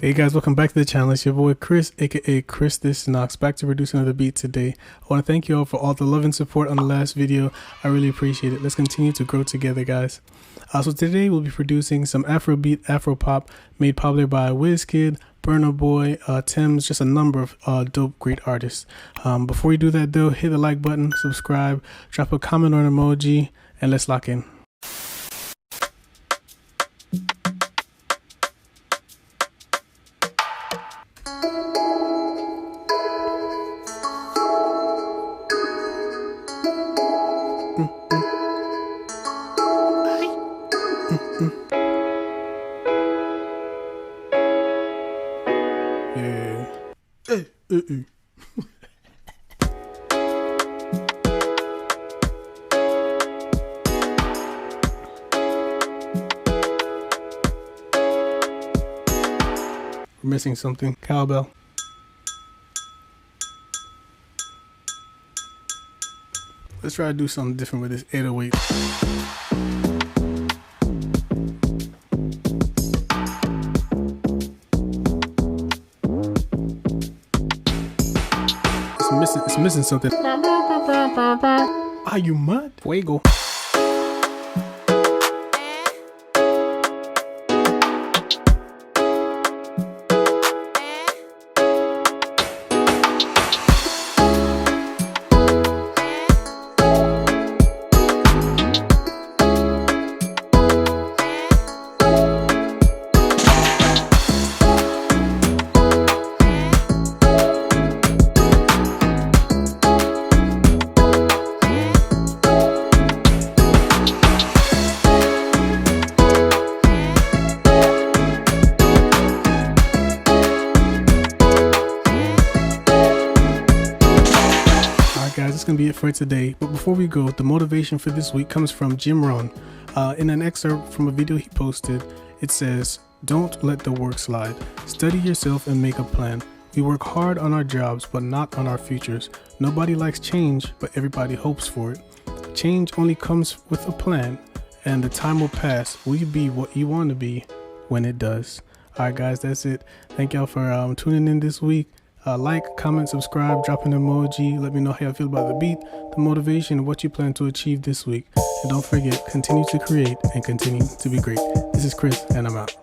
Hey guys, welcome back to the channel. It's your boy Chris, aka Chris This Knox, back to produce another beat today. I want to thank you all for all the love and support on the last video. I really appreciate it. Let's continue to grow together, guys. So today we'll be producing some Afrobeat, Afropop, made popular by WizKid, Burna Boy, Thames, just a number of dope, great artists. Before you do that though, hit the like button, subscribe, drop a comment or an emoji, and let's lock in. Yeah. We're missing something. Cowbell. Let's try to do something different with this 808. It's missing something. Are you mad? Fuego. Guys, that's gonna be it for today. But before we go, the motivation for this week comes from Rohn. In an excerpt from a video he posted, it says, "Don't let the work slide. Study yourself and make a plan. We work hard on our jobs, but not on our futures. Nobody likes change, but everybody hopes for it. Change only comes with a plan, and the time will pass. Will you be what you want to be when it does?" All right, guys, that's it. Thank y'all for tuning in this week. Like, comment, subscribe, drop an emoji. Let me know how you feel about the beat, the motivation, what you plan to achieve this week. And don't forget, continue to create and continue to be great. This is Chris, and I'm out.